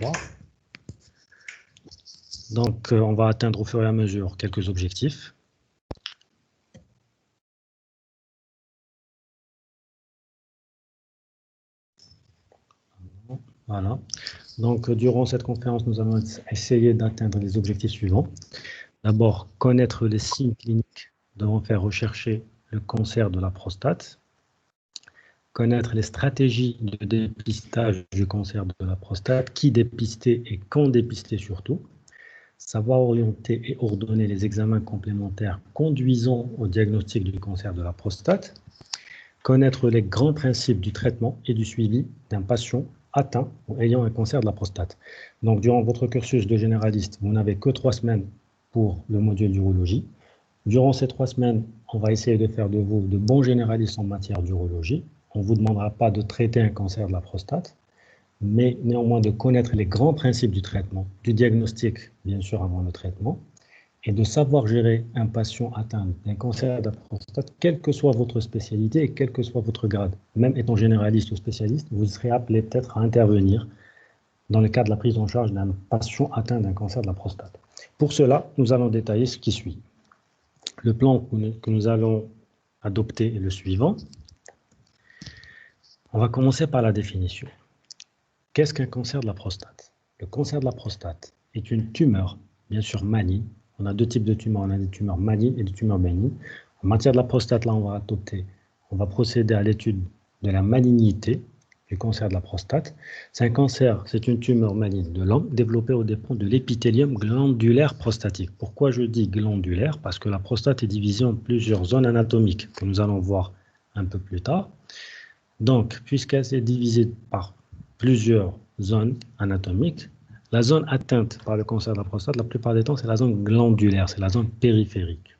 3. Donc, on va atteindre au fur et à mesure quelques objectifs. Voilà. Donc, durant cette conférence, nous allons essayer d'atteindre les objectifs suivants. D'abord, connaître les signes cliniques devant faire rechercher le cancer de la prostate. Connaître les stratégies de dépistage du cancer de la prostate, qui dépister et quand dépister surtout. Savoir orienter et ordonner les examens complémentaires conduisant au diagnostic du cancer de la prostate. Connaître les grands principes du traitement et du suivi d'un patient atteint ou ayant un cancer de la prostate. Donc, durant votre cursus de généraliste, vous n'avez que 3 semaines pour le module d'urologie. Durant ces 3 semaines, on va essayer de faire de vous de bons généralistes en matière d'urologie. On ne vous demandera pas de traiter un cancer de la prostate, mais néanmoins de connaître les grands principes du traitement, du diagnostic, bien sûr, avant le traitement, et de savoir gérer un patient atteint d'un cancer de la prostate, quelle que soit votre spécialité et quel que soit votre grade. Même étant généraliste ou spécialiste, vous serez appelé peut-être à intervenir dans le cadre de la prise en charge d'un patient atteint d'un cancer de la prostate. Pour cela, nous allons détailler ce qui suit. Le plan que nous allons adopter est le suivant. On va commencer par la définition. Qu'est-ce qu'un cancer de la prostate? Le cancer de la prostate est une tumeur, bien sûr maligne. On a 2 types de tumeurs, on a des tumeurs malignes et des tumeurs bénignes. En matière de la prostate, là, on va procéder à l'étude de la malignité du cancer de la prostate. C'est un cancer, c'est une tumeur maligne de l'homme développée au dépend de l'épithélium glandulaire prostatique. Pourquoi je dis glandulaire? Parce que la prostate est divisée en plusieurs zones anatomiques que nous allons voir un peu plus tard. Donc, puisqu'elle s'est divisée par plusieurs zones anatomiques, la zone atteinte par le cancer de la prostate, la plupart des temps, c'est la zone glandulaire, c'est la zone périphérique.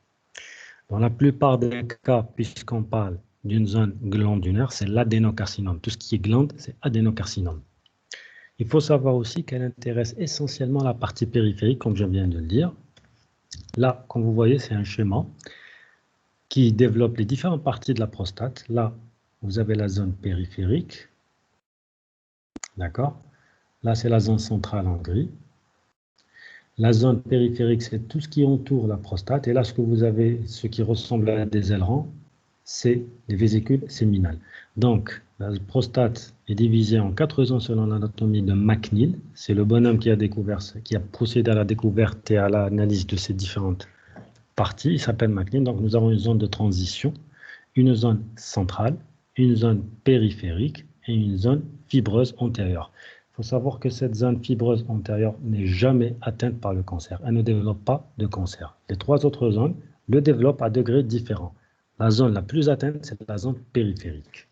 Dans la plupart des cas, puisqu'on parle d'une zone glandulaire, c'est l'adénocarcinome. Tout ce qui est glande, c'est adénocarcinome. Il faut savoir aussi qu'elle intéresse essentiellement la partie périphérique, comme je viens de le dire. Là, comme vous voyez, c'est un schéma qui développe les différentes parties de la prostate. Là, vous avez la zone périphérique. D'accord? Là, c'est la zone centrale en gris. La zone périphérique, c'est tout ce qui entoure la prostate. Et là, ce que vous avez, ce qui ressemble à des ailerons, c'est les vésicules séminales. Donc, la prostate est divisée en 4 zones selon l'anatomie de McNeil. C'est le bonhomme qui a procédé à la découverte et à l'analyse de ces différentes parties. Il s'appelle McNeil. Donc, nous avons une zone de transition, une zone centrale, une zone périphérique et une zone fibreuse antérieure. Il faut savoir que cette zone fibreuse antérieure n'est jamais atteinte par le cancer. Elle ne développe pas de cancer. Les 3 autres zones le développent à degrés différents. La zone la plus atteinte, c'est la zone périphérique.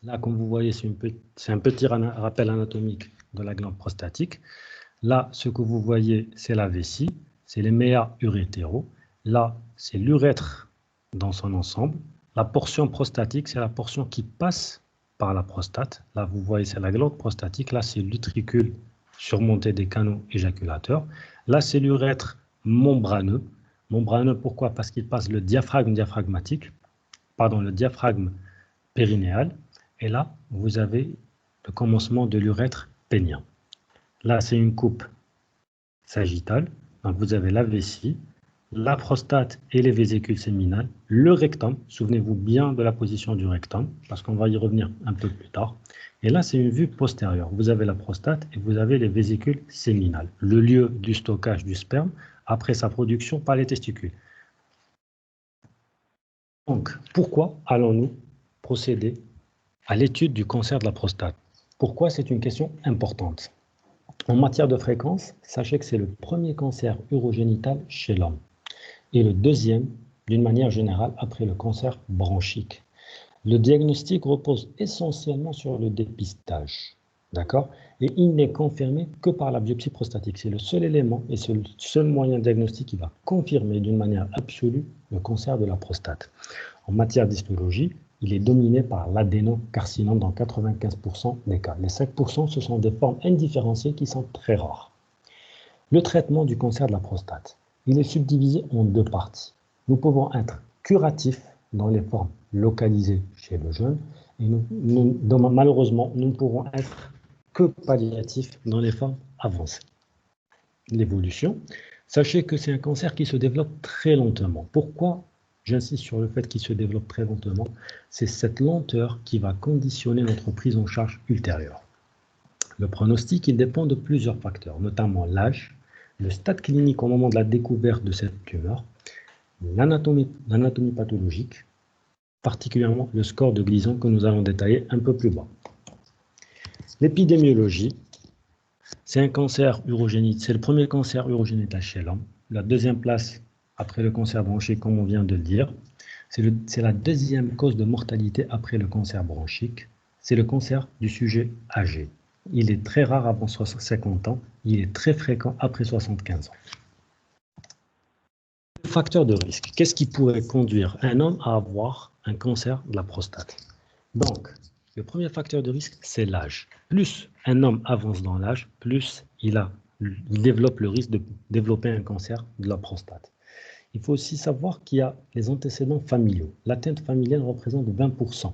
Là, comme vous voyez, c'est un petit rappel anatomique de la glande prostatique. Là, ce que vous voyez, c'est la vessie, c'est les méas urétéraux. Là, c'est l'urètre dans son ensemble. La portion prostatique, c'est la portion qui passe par la prostate. Là, vous voyez, c'est la glande prostatique. Là, c'est l'utricule surmonté des canaux éjaculateurs. Là, c'est l'urètre membraneux. Membraneux, pourquoi? Parce qu'il passe le diaphragme périnéal. Et là, vous avez le commencement de l'urètre pénien. Là, c'est une coupe sagittale. Donc, vous avez la vessie, la prostate et les vésicules séminales, le rectum. Souvenez-vous bien de la position du rectum, parce qu'on va y revenir un peu plus tard. Et là, c'est une vue postérieure. Vous avez la prostate et vous avez les vésicules séminales, le lieu du stockage du sperme après sa production par les testicules. Donc, pourquoi allons-nous procéder à l'étude du cancer de la prostate? Pourquoi? C'est une question importante. En matière de fréquence, sachez que c'est le premier cancer urogénital chez l'homme et le deuxième, d'une manière générale, après le cancer bronchique. Le diagnostic repose essentiellement sur le dépistage, d'accord? Et il n'est confirmé que par la biopsie prostatique. C'est le seul élément et c'est le seul moyen diagnostique qui va confirmer d'une manière absolue le cancer de la prostate. En matière d'histologie, il est dominé par l'adénocarcinome dans 95% des cas. Les 5%, ce sont des formes indifférenciées qui sont très rares. Le traitement du cancer de la prostate, il est subdivisé en 2 parties. Nous pouvons être curatifs dans les formes localisées chez le jeune et malheureusement, nous ne pourrons être que palliatif dans les formes avancées. L'évolution, sachez que c'est un cancer qui se développe très lentement. Pourquoi j'insiste sur le fait qu'il se développe très lentement? C'est cette lenteur qui va conditionner notre prise en charge ultérieure. Le pronostic, il dépend de plusieurs facteurs, notamment l'âge, le stade clinique au moment de la découverte de cette tumeur, l'anatomie pathologique, particulièrement le score de Gleason que nous allons détailler un peu plus bas. L'épidémiologie, c'est un cancer urogénital, c'est le premier cancer urogénital chez l'homme. La deuxième place après le cancer bronchique, comme on vient de le dire. C'est la deuxième cause de mortalité après le cancer bronchique. C'est le cancer du sujet âgé. Il est très rare avant 50 ans. Il est très fréquent après 75 ans. Facteur de risque. Qu'est-ce qui pourrait conduire un homme à avoir un cancer de la prostate? Donc, le premier facteur de risque, c'est l'âge. Plus un homme avance dans l'âge, plus il développe le risque de développer un cancer de la prostate. Il faut aussi savoir qu'il y a les antécédents familiaux. L'atteinte familiale représente 20%.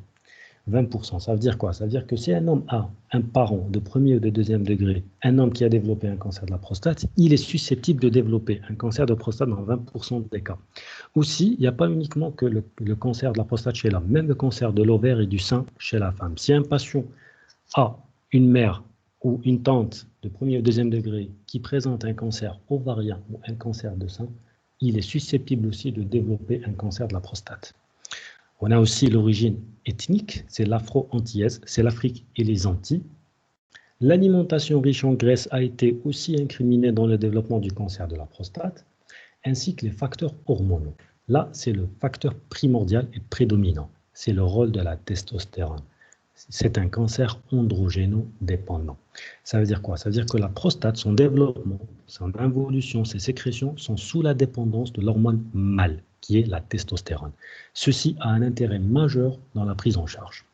20%, ça veut dire quoi? Ça veut dire que si un homme a un parent de premier ou de deuxième degré, un homme qui a développé un cancer de la prostate, il est susceptible de développer un cancer de prostate dans 20% des cas. Aussi, il n'y a pas uniquement que le cancer de la prostate chez l'homme, même le cancer de l'ovaire et du sein chez la femme. Si un patient a une mère ou une tante de premier ou deuxième degré qui présente un cancer ovarien ou un cancer de sein, il est susceptible aussi de développer un cancer de la prostate. On a aussi l'origine ethnique, c'est l'afro-antillaise, c'est l'Afrique et les Antilles. L'alimentation riche en graisse a été aussi incriminée dans le développement du cancer de la prostate, ainsi que les facteurs hormonaux. Là, c'est le facteur primordial et prédominant, c'est le rôle de la testostérone. C'est un cancer androgéno-dépendant. Ça veut dire quoi? Ça veut dire que la prostate, son développement, son involution, ses sécrétions sont sous la dépendance de l'hormone mâle, qui est la testostérone. Ceci a un intérêt majeur dans la prise en charge.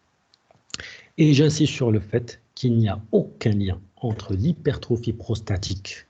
Et j'insiste sur le fait qu'il n'y a aucun lien entre l'hypertrophie prostatique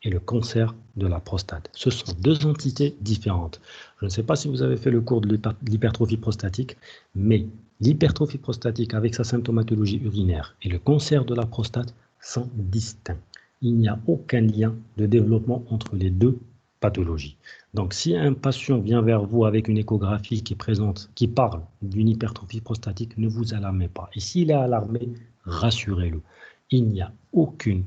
et le cancer de la prostate. Ce sont deux entités différentes. Je ne sais pas si vous avez fait le cours de l'hypertrophie prostatique, mais l'hypertrophie prostatique avec sa symptomatologie urinaire et le cancer de la prostate sont distincts. Il n'y a aucun lien de développement entre les deux pathologies. Donc, si un patient vient vers vous avec une échographie qui parle d'une hypertrophie prostatique, ne vous alarmez pas. Et s'il est alarmé, rassurez-le. Il n'y a aucune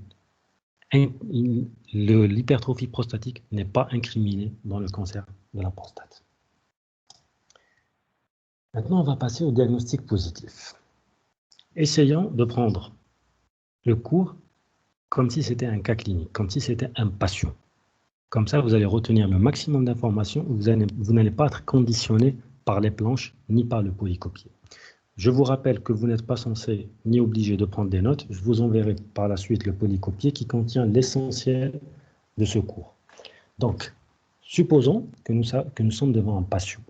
l'hypertrophie prostatique n'est pas incriminée dans le cancer de la prostate. Maintenant, on va passer au diagnostic positif. Essayons de prendre le cours comme si c'était un cas clinique, comme si c'était un patient. Comme ça, vous allez retenir le maximum d'informations, vous n'allez pas être conditionné par les planches ni par le polycopier. Je vous rappelle que vous n'êtes pas censé ni obligé de prendre des notes. Je vous enverrai par la suite le polycopier qui contient l'essentiel de ce cours. Donc, supposons que nous sommes devant un patient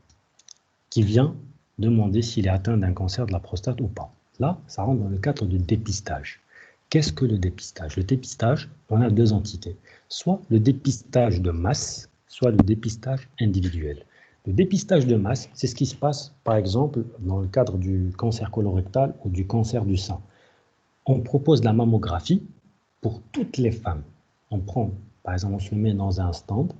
qui vient demander s'il est atteint d'un cancer de la prostate ou pas. Là, ça rentre dans le cadre du dépistage. Qu'est-ce que le dépistage? Le dépistage, on a deux entités. Soit le dépistage de masse, soit le dépistage individuel. Le dépistage de masse, c'est ce qui se passe, par exemple, dans le cadre du cancer colorectal ou du cancer du sein. On propose la mammographie pour toutes les femmes. On prend, par exemple, on se met dans un stand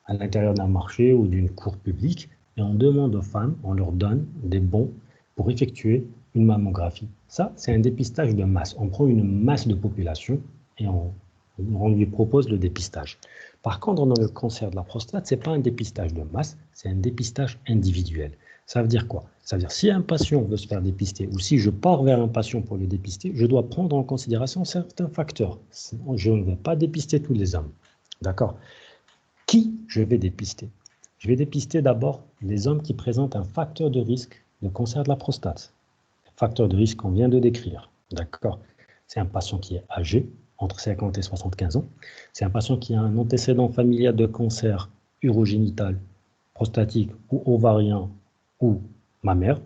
à l'intérieur d'un marché ou d'une cour publique et on demande aux femmes, on leur donne des bons pour effectuer une mammographie. Ça, c'est un dépistage de masse. On prend une masse de population et on lui propose le dépistage. Par contre, dans le cancer de la prostate, ce n'est pas un dépistage de masse, c'est un dépistage individuel. Ça veut dire quoi? Ça veut dire si un patient veut se faire dépister ou si je pars vers un patient pour le dépister, je dois prendre en considération certains facteurs. Je ne vais pas dépister tous les hommes. D'accord? Qui je vais dépister? Je vais dépister d'abord les hommes qui présentent un facteur de risque de cancer de la prostate. Facteur de risque qu'on vient de décrire. D'accord? C'est un patient qui est âgé, entre 50 et 75 ans. C'est un patient qui a un antécédent familial de cancer urogénital, prostatique ou ovarien ou mammaire.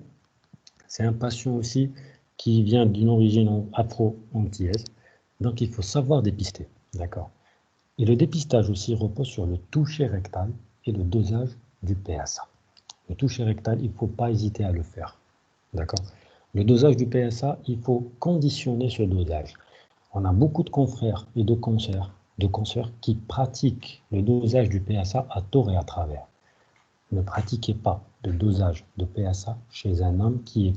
C'est un patient aussi qui vient d'une origine afro-antillaise. Donc, il faut savoir dépister. D'accord? Et le dépistage aussi repose sur le toucher rectal et le dosage du PSA. Le toucher rectal, il ne faut pas hésiter à le faire. D'accord? Le dosage du PSA, il faut conditionner ce dosage. On a beaucoup de confrères et de consoeurs qui pratiquent le dosage du PSA à tort et à travers. Ne pratiquez pas de dosage de PSA chez un homme qui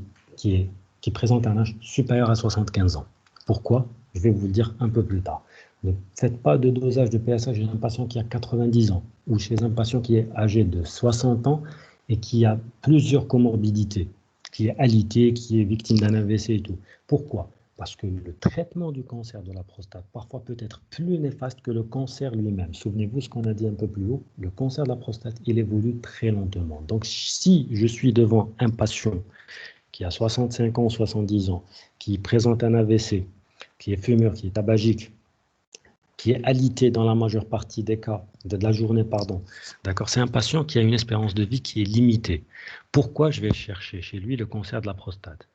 présente un âge supérieur à 75 ans. Pourquoi? Je vais vous le dire un peu plus tard. Ne faites pas de dosage de PSA chez un patient qui a 90 ans ou chez un patient qui est âgé de 60 ans et qui a plusieurs comorbidités, qui est alité, qui est victime d'un AVC et tout. Pourquoi? Parce que le traitement du cancer de la prostate parfois peut être plus néfaste que le cancer lui-même. Souvenez-vous ce qu'on a dit un peu plus haut, le cancer de la prostate, il évolue très lentement. Donc si je suis devant un patient qui a 65 ans, 70 ans, qui présente un AVC, qui est fumeur, qui est tabagique, qui est alité dans la majeure partie des cas, de la journée, pardon. D'accord, c'est un patient qui a une espérance de vie qui est limitée. Pourquoi je vais chercher chez lui le cancer de la prostate?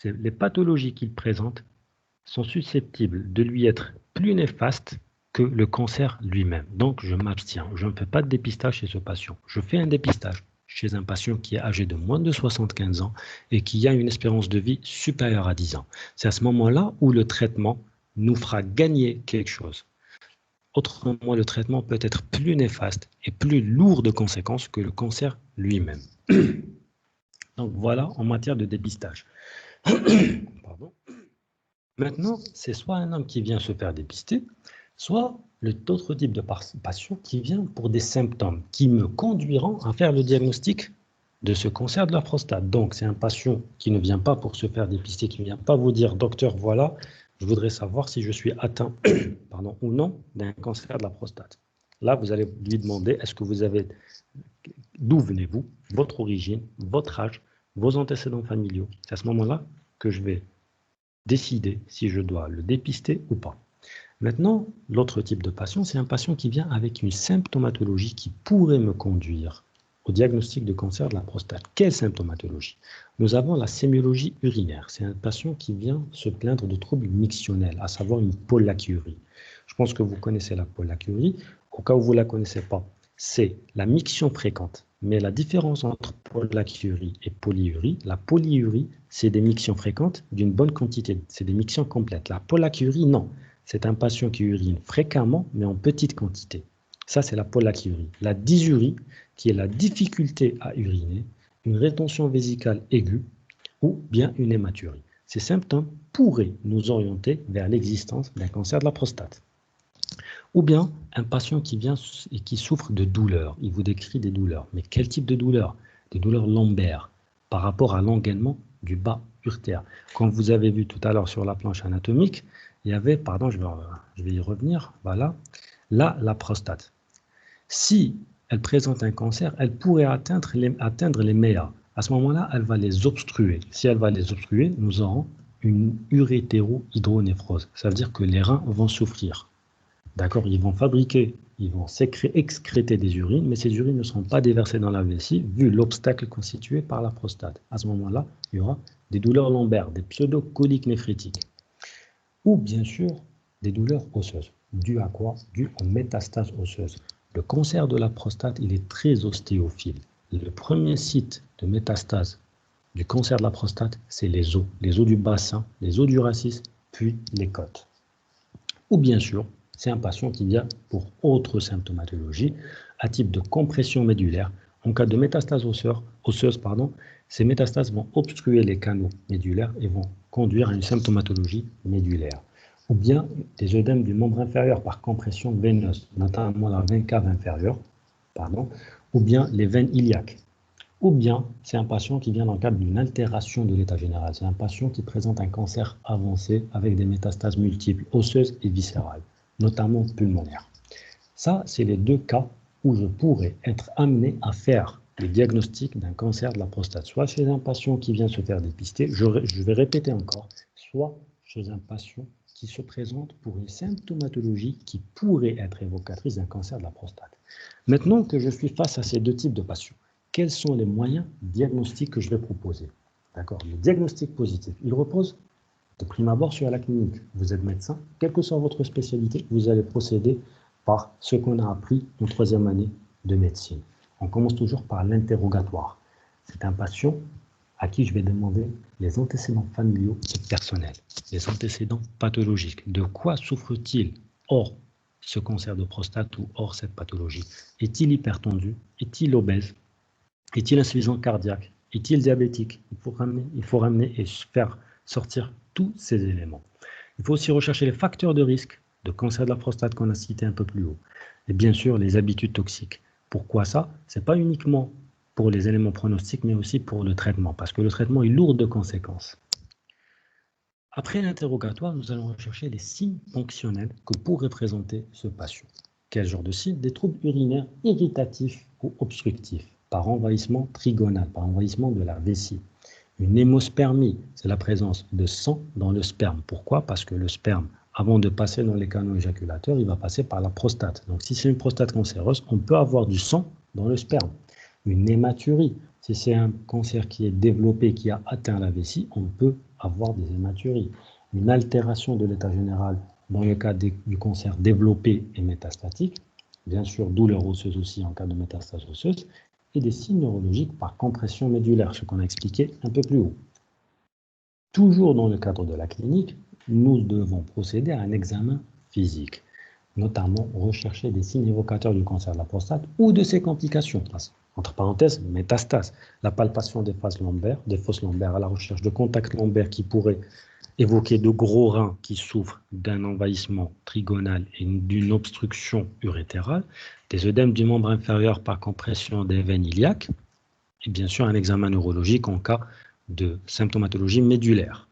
Les pathologies qu'il présente sont susceptibles de lui être plus néfastes que le cancer lui-même. Donc, je m'abstiens. Je ne fais pas de dépistage chez ce patient. Je fais un dépistage chez un patient qui est âgé de moins de 75 ans et qui a une espérance de vie supérieure à 10 ans. C'est à ce moment-là où le traitement nous fera gagner quelque chose. Autrement, le traitement peut être plus néfaste et plus lourd de conséquences que le cancer lui-même. Donc voilà en matière de dépistage. Pardon. Maintenant, c'est soit un homme qui vient se faire dépister, soit l'autre type de patient qui vient pour des symptômes qui me conduiront à faire le diagnostic de ce cancer de la prostate. Donc, c'est un patient qui ne vient pas pour se faire dépister, qui ne vient pas vous dire « Docteur, voilà, je voudrais savoir si je suis atteint pardon, ou non d'un cancer de la prostate ». Là, vous allez lui demander « Est-ce que vous avez, d'où venez-vous, votre origine, votre âge, vos antécédents familiaux ?» C'est à ce moment-là que je vais décider si je dois le dépister ou pas. Maintenant, l'autre type de patient, c'est un patient qui vient avec une symptomatologie qui pourrait me conduire au diagnostic de cancer de la prostate. Quelle symptomatologie? Nous avons la sémiologie urinaire. C'est un patient qui vient se plaindre de troubles mictionnels, à savoir une pollakiurie. Je pense que vous connaissez la pollakiurie. Au cas où vous ne la connaissez pas, c'est la miction fréquente. Mais la différence entre pollakiurie et polyurie, la polyurie, c'est des mictions fréquentes d'une bonne quantité, c'est des mictions complètes. La pollakiurie, non. C'est un patient qui urine fréquemment, mais en petite quantité. Ça, c'est la pollakiurie. La dysurie, qui est la difficulté à uriner, une rétention vésicale aiguë ou bien une hématurie. Ces symptômes pourraient nous orienter vers l'existence d'un cancer de la prostate. Ou bien un patient qui vient et qui souffre de douleurs. Il vous décrit des douleurs. Mais quel type de douleurs? Des douleurs lombaires par rapport à l'engainement du bas urtère. Comme vous avez vu tout à l'heure sur la planche anatomique, il y avait, pardon, je vais y revenir, voilà, là, la prostate. Si elle présente un cancer, elle pourrait atteindre les méas. À ce moment-là, elle va les obstruer. Si elle va les obstruer, nous aurons une urétérohydronéphrose. Ça veut dire que les reins vont souffrir. D'accord, ils vont excréter des urines, mais ces urines ne seront pas déversées dans la vessie, vu l'obstacle constitué par la prostate. À ce moment-là, il y aura des douleurs lombaires, des pseudo-coliques néphrétiques. Ou bien sûr, des douleurs osseuses. Dues à quoi? Dues aux métastases osseuses. Le cancer de la prostate, il est très ostéophile. Le premier site de métastase du cancer de la prostate, c'est les os du bassin, les os du rachis, puis les côtes. Ou bien sûr, c'est un patient qui vient pour autre symptomatologie, à type de compression médulaire. En cas de métastase osseuse, ces métastases vont obstruer les canaux médulaires et vont conduire à une symptomatologie médulaire. Ou bien des œdèmes du membre inférieur par compression veineuse, notamment la veine cave inférieure, ou bien les veines iliaques. Ou bien c'est un patient qui vient dans le cadre d'une altération de l'état général. C'est un patient qui présente un cancer avancé avec des métastases multiples, osseuses et viscérales, notamment pulmonaires. Ça, c'est les deux cas où je pourrais être amené à faire le diagnostic d'un cancer de la prostate, soit chez un patient qui vient se faire dépister, je vais répéter encore, soit chez un patient qui se présente pour une symptomatologie qui pourrait être évocatrice d'un cancer de la prostate. Maintenant que je suis face à ces deux types de patients, quels sont les moyens diagnostiques que je vais proposer? D'accord. Le diagnostic positif, il repose de prime abord sur la clinique. Vous êtes médecin, quelle que soit votre spécialité, vous allez procéder par ce qu'on a appris en 3e année de médecine. On commence toujours par l'interrogatoire. C'est un patient à qui je vais demander les antécédents familiaux et personnels, les antécédents pathologiques. De quoi souffre-t-il hors ce cancer de prostate ou hors cette pathologie? Est-il hypertendu? Est-il obèse? Est-il insuffisant cardiaque? Est-il diabétique? Il faut ramener et faire sortir tous ces éléments. Il faut aussi rechercher les facteurs de risque de cancer de la prostate qu'on a cité un peu plus haut. Et bien sûr, les habitudes toxiques. Pourquoi ça? Ce n'est pas uniquement pour les éléments pronostiques, mais aussi pour le traitement, parce que le traitement est lourd de conséquences. Après l'interrogatoire, nous allons rechercher les signes fonctionnels que pourrait présenter ce patient. Quel genre de signes? Des troubles urinaires irritatifs ou obstructifs, par envahissement trigonal, par envahissement de la vessie. Une hémospermie, c'est la présence de sang dans le sperme. Pourquoi? Parce que le sperme, avant de passer dans les canaux éjaculateurs, il va passer par la prostate. Donc si c'est une prostate cancéreuse, on peut avoir du sang dans le sperme. Une hématurie, si c'est un cancer qui est développé, qui a atteint la vessie, on peut avoir des hématuries. Une altération de l'état général dans le cas du cancer développé et métastatique, bien sûr douleur osseuse aussi en cas de métastase osseuse, et des signes neurologiques par compression médulaire, ce qu'on a expliqué un peu plus haut. Toujours dans le cadre de la clinique, nous devons procéder à un examen physique, notamment rechercher des signes évocateurs du cancer de la prostate ou de ses complications. Entre parenthèses, métastase, la palpation des fosses lombaires à la recherche de contacts lombaires qui pourraient évoquer de gros reins qui souffrent d'un envahissement trigonal et d'une obstruction urétérale, des œdèmes du membre inférieur par compression des veines iliaques, et bien sûr un examen neurologique en cas de symptomatologie médulaire.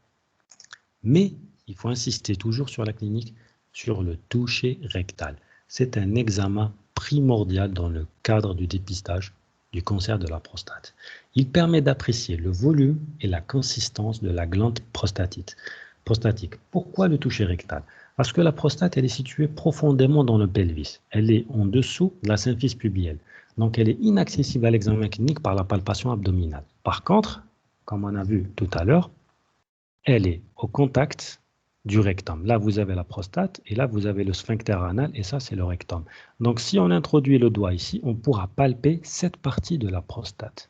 Mais il faut insister toujours sur la clinique, sur le toucher rectal. C'est un examen primordial dans le cadre du dépistage du cancer de la prostate. Il permet d'apprécier le volume et la consistance de la glande prostatique. Pourquoi le toucher rectal? Parce que la prostate, elle est située profondément dans le pelvis. Elle est en dessous de la symphyse pubienne. Donc, elle est inaccessible à l'examen clinique par la palpation abdominale. Par contre, comme on a vu tout à l'heure, elle est au contact du rectum. Là, vous avez la prostate et là, vous avez le sphincter anal et ça, c'est le rectum. Donc, si on introduit le doigt ici, on pourra palper cette partie de la prostate.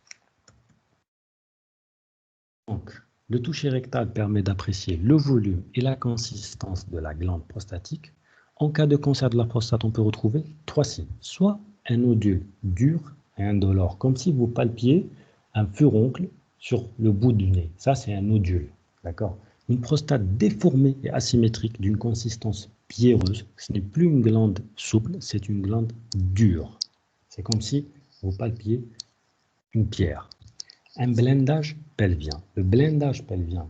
Donc, le toucher rectal permet d'apprécier le volume et la consistance de la glande prostatique. En cas de cancer de la prostate, on peut retrouver 3 signes. Soit un nodule dur et indolore, comme si vous palpiez un furoncle sur le bout du nez. Ça, c'est un nodule. D'accord? Une prostate déformée et asymétrique d'une consistance pierreuse. Ce n'est plus une glande souple, c'est une glande dure. C'est comme si vous palpiez une pierre. Un blindage pelvien. Le blindage pelvien,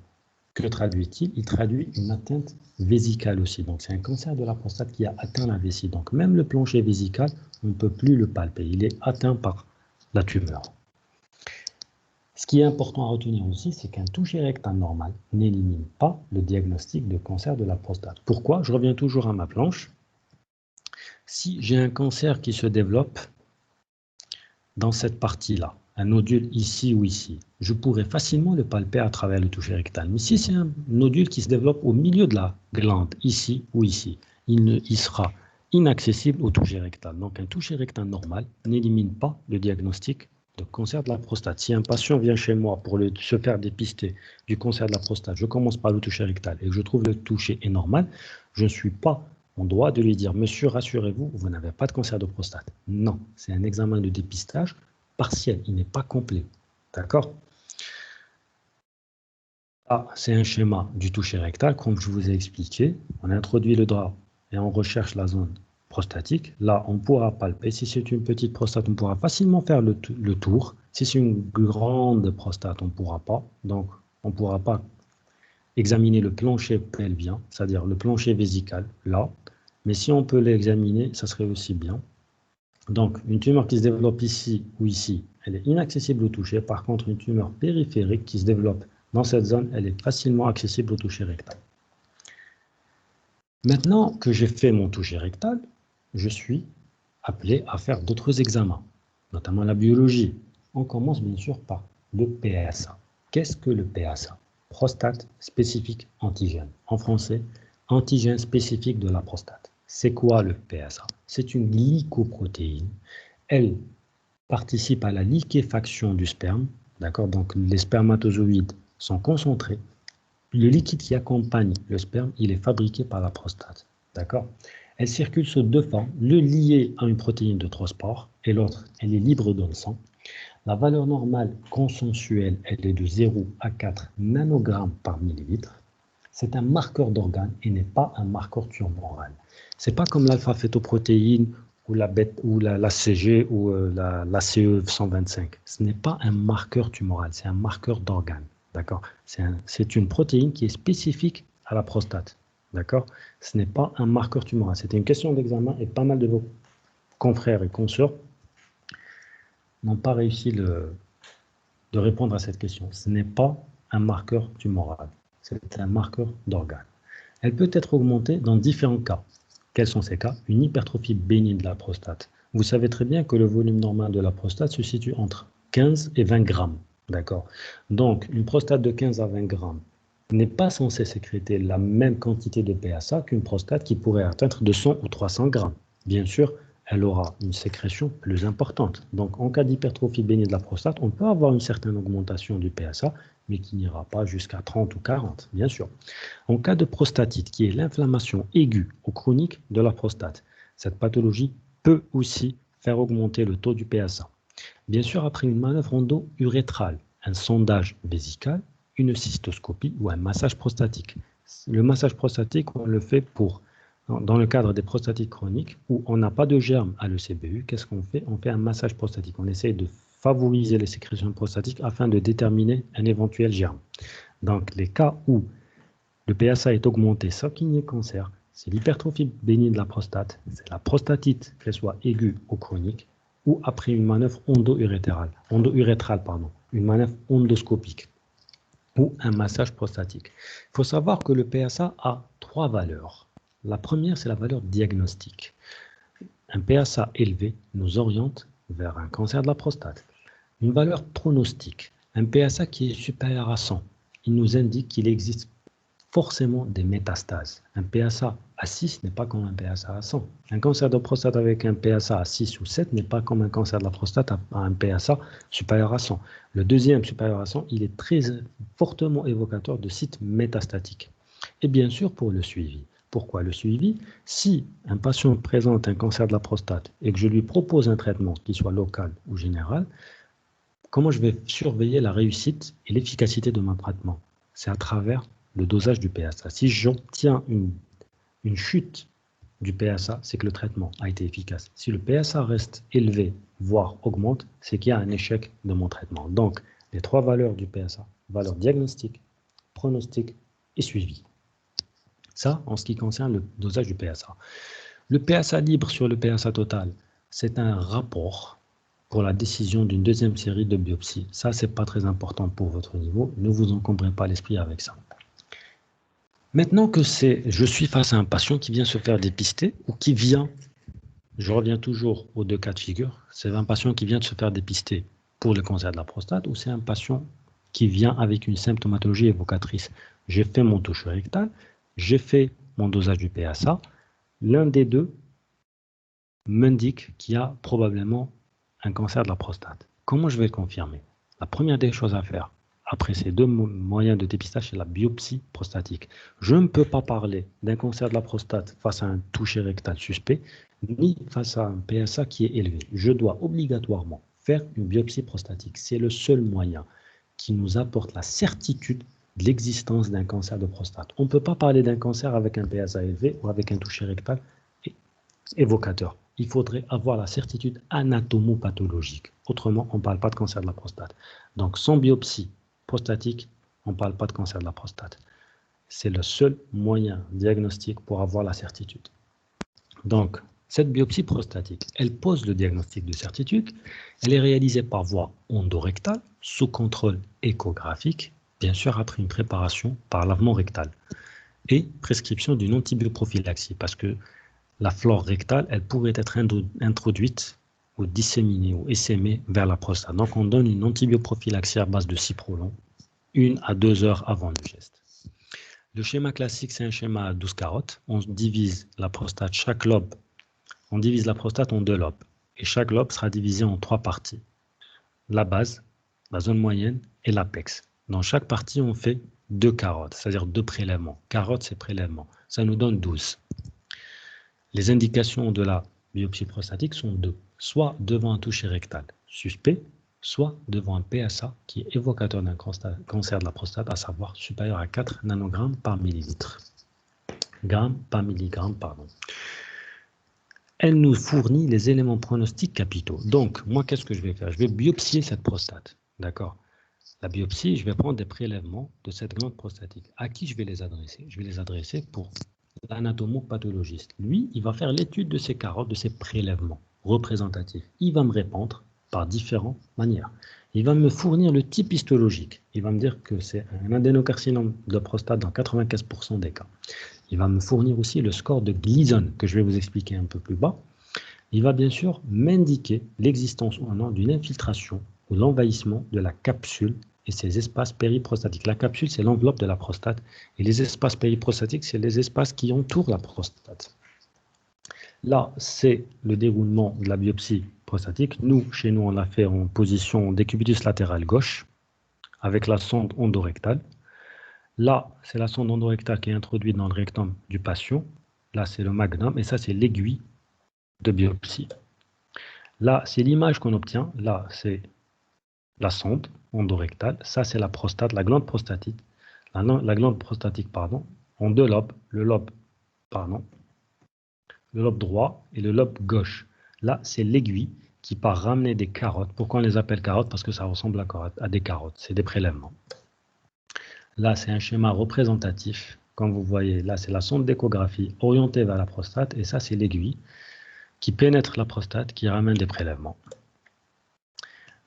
que traduit-il? Il traduit une atteinte vésicale aussi. Donc, c'est un cancer de la prostate qui a atteint la vessie. Donc, même le plancher vésical, on ne peut plus le palper. Il est atteint par la tumeur. Ce qui est important à retenir aussi, c'est qu'un toucher rectal normal n'élimine pas le diagnostic de cancer de la prostate. Pourquoi? Je reviens toujours à ma planche. Si j'ai un cancer qui se développe dans cette partie-là, un nodule ici ou ici, je pourrais facilement le palper à travers le toucher rectal. Mais si c'est un nodule qui se développe au milieu de la glande, ici ou ici, il sera inaccessible au toucher rectal. Donc un toucher rectal normal n'élimine pas le diagnostic de cancer de la prostate. Si un patient vient chez moi pour se faire dépister du cancer de la prostate, je commence par le toucher rectal et que je trouve le toucher est normal, je ne suis pas en droit de lui dire « Monsieur, rassurez-vous, vous n'avez pas de cancer de prostate ». Non, c'est un examen de dépistage partiel, il n'est pas complet. D'accord? Ah, c'est un schéma du toucher rectal, comme je vous ai expliqué. On introduit le doigt et on recherche la zone prostatique. Là, on pourra palper. Si c'est une petite prostate, on pourra facilement faire le tour. Si c'est une grande prostate, on ne pourra pas. Donc, on ne pourra pas examiner le plancher pelvien, c'est-à-dire le plancher vésical, là. Mais si on peut l'examiner, ça serait aussi bien. Donc, une tumeur qui se développe ici ou ici, elle est inaccessible au toucher. Par contre, une tumeur périphérique qui se développe dans cette zone, elle est facilement accessible au toucher rectal. Maintenant que j'ai fait mon toucher rectal, je suis appelé à faire d'autres examens, notamment la biologie. On commence bien sûr par le PSA. Qu'est-ce que le PSA? Prostate spécifique antigène. En français, antigène spécifique de la prostate. C'est quoi le PSA? C'est une glycoprotéine. Elle participe à la liquéfaction du sperme. D'accord? Donc les spermatozoïdes sont concentrés. Le liquide qui accompagne le sperme, il est fabriqué par la prostate. D'accord? Elle circule sous deux formes. Le lié à une protéine de transport et l'autre, elle est libre dans le sang. La valeur normale consensuelle, elle est de 0 à 4 nanogrammes par millilitre. C'est un marqueur d'organe et n'est pas un marqueur tumoral. Ce n'est pas comme l'alpha-fétoprotéine ou la CG ou la CE 125. Ce n'est pas un marqueur tumoral, c'est un marqueur d'organe. D'accord? C'est une protéine qui est spécifique à la prostate. D'accord? Ce n'est pas un marqueur tumoral. C'était une question d'examen et pas mal de vos confrères et consoeurs n'ont pas réussi de répondre à cette question. Ce n'est pas un marqueur tumoral, c'est un marqueur d'organe. Elle peut être augmentée dans différents cas. Quels sont ces cas? Une hypertrophie bénigne de la prostate. Vous savez très bien que le volume normal de la prostate se situe entre 15 et 20 grammes. D'accord? Donc, une prostate de 15 à 20 grammes n'est pas censée sécréter la même quantité de PSA qu'une prostate qui pourrait atteindre 200 ou 300 grammes. Bien sûr, elle aura une sécrétion plus importante. Donc, en cas d'hypertrophie bénigne de la prostate, on peut avoir une certaine augmentation du PSA, mais qui n'ira pas jusqu'à 30 ou 40, bien sûr. En cas de prostatite, qui est l'inflammation aiguë ou chronique de la prostate, cette pathologie peut aussi faire augmenter le taux du PSA. Bien sûr, après une manœuvre endo-urétrale, un sondage vésical, une cystoscopie ou un massage prostatique. Le massage prostatique, on le fait dans le cadre des prostatites chroniques où on n'a pas de germe à l'ECBU. Qu'est-ce qu'on fait? On fait un massage prostatique. On essaie de favoriser les sécrétions prostatiques afin de déterminer un éventuel germe. Donc, les cas où le PSA est augmenté sans qu'il n'y ait cancer, c'est l'hypertrophie bénigne de la prostate, c'est la prostatite, qu'elle soit aiguë ou chronique, ou après une manœuvre endo-urétrale, une manœuvre endoscopique ou un massage prostatique. Il faut savoir que le PSA a trois valeurs. La première, c'est la valeur diagnostique. Un PSA élevé nous oriente vers un cancer de la prostate. Une valeur pronostique. Un PSA qui est supérieur à 100, il nous indique qu'il existe forcément des métastases. Un PSA à 6 n'est pas comme un PSA à 100. Un cancer de prostate avec un PSA à 6 ou 7 n'est pas comme un cancer de la prostate à un PSA supérieur à 100. Le deuxième supérieur à 100, il est très fortement évocateur de sites métastatiques. Et bien sûr pour le suivi. Pourquoi le suivi? Si un patient présente un cancer de la prostate et que je lui propose un traitement qui soit local ou général, comment je vais surveiller la réussite et l'efficacité de mon traitement? C'est à travers le dosage du PSA. Si j'obtiens une chute du PSA, c'est que le traitement a été efficace. Si le PSA reste élevé, voire augmente, c'est qu'il y a un échec de mon traitement. Donc, les trois valeurs du PSA, valeur diagnostique, pronostic et suivi. Ça, en ce qui concerne le dosage du PSA. Le PSA libre sur le PSA total, c'est un rapport pour la décision d'une deuxième série de biopsies. Ça, c'est pas très important pour votre niveau. Ne vous encombrez pas l'esprit avec ça. Maintenant que je suis face à un patient qui vient se faire dépister ou qui vient, je reviens toujours aux deux cas de figure, c'est un patient qui vient de se faire dépister pour le cancer de la prostate ou c'est un patient qui vient avec une symptomatologie évocatrice. J'ai fait mon touche rectale, j'ai fait mon dosage du PSA, l'un des deux m'indique qu'il y a probablement un cancer de la prostate. Comment je vais le confirmer? La première des choses à faire, après ces deux moyens de dépistage, c'est la biopsie prostatique. Je ne peux pas parler d'un cancer de la prostate face à un toucher rectal suspect, ni face à un PSA qui est élevé. Je dois obligatoirement faire une biopsie prostatique. C'est le seul moyen qui nous apporte la certitude de l'existence d'un cancer de prostate. On ne peut pas parler d'un cancer avec un PSA élevé ou avec un toucher rectal évocateur. Il faudrait avoir la certitude anatomopathologique. Autrement, on ne parle pas de cancer de la prostate. Donc, sans biopsie prostatique, on ne parle pas de cancer de la prostate. C'est le seul moyen diagnostique pour avoir la certitude. Donc, cette biopsie prostatique, elle pose le diagnostic de certitude. Elle est réalisée par voie endorectale, sous contrôle échographique, bien sûr après une préparation par lavement rectal et prescription d'une antibioprophylaxie parce que la flore rectale, elle pourrait être introduite ou disséminée ou essaimée vers la prostate. Donc, on donne une antibioprophylaxie à base de ciprolon 1 à 2 heures avant le geste. Le schéma classique, c'est un schéma à 12 carottes. On divise la prostate, on divise la prostate en 2 lobes. Et chaque lobe sera divisé en 3 parties. La base, la zone moyenne et l'apex. Dans chaque partie, on fait 2 carottes, c'est-à-dire 2 prélèvements. Carotte, c'est prélèvement. Ça nous donne 12. Les indications de la biopsie prostatique sont 2. Soit devant un toucher rectal suspect, soit devant un PSA qui est évocateur d'un cancer de la prostate, à savoir supérieur à 4 nanogrammes par millilitre. Grammes par milligramme, pardon. Elle nous fournit les éléments pronostiques capitaux. Donc, moi, qu'est-ce que je vais faire? Je vais biopsier cette prostate. D'accord? La biopsie, je vais prendre des prélèvements de cette glande prostatique. À qui je vais les adresser? Je vais les adresser pour l'anatomopathologiste. Lui, il va faire l'étude de ces carottes, de ces prélèvements représentatifs. Il va me répondre par différentes manières. Il va me fournir le type histologique. Il va me dire que c'est un adénocarcinome de prostate dans 95% des cas. Il va me fournir aussi le score de Gleason, que je vais vous expliquer un peu plus bas. Il va bien sûr m'indiquer l'existence ou non d'une infiltration ou l'envahissement de la capsule et ses espaces périprostatiques. La capsule, c'est l'enveloppe de la prostate, et les espaces périprostatiques, c'est les espaces qui entourent la prostate. Là, c'est le déroulement de la biopsie prostatique. Nous, chez nous, on l'a fait en position décubitus latéral gauche, avec la sonde endorectale. Là, c'est la sonde endorectale qui est introduite dans le rectum du patient. Là, c'est le magnum, et ça, c'est l'aiguille de biopsie. Là, c'est l'image qu'on obtient. Là, c'est la sonde endorectale. Ça, c'est la prostate, la glande prostatique. La glande prostatique, pardon, en 2 lobes. Le lobe droit et le lobe gauche. Là, c'est l'aiguille qui part ramener des carottes. Pourquoi on les appelle carottes? Parce que ça ressemble à des carottes. C'est des prélèvements. Là, c'est un schéma représentatif. Comme vous voyez, là, c'est la sonde d'échographie orientée vers la prostate. Et ça, c'est l'aiguille qui pénètre la prostate, qui ramène des prélèvements.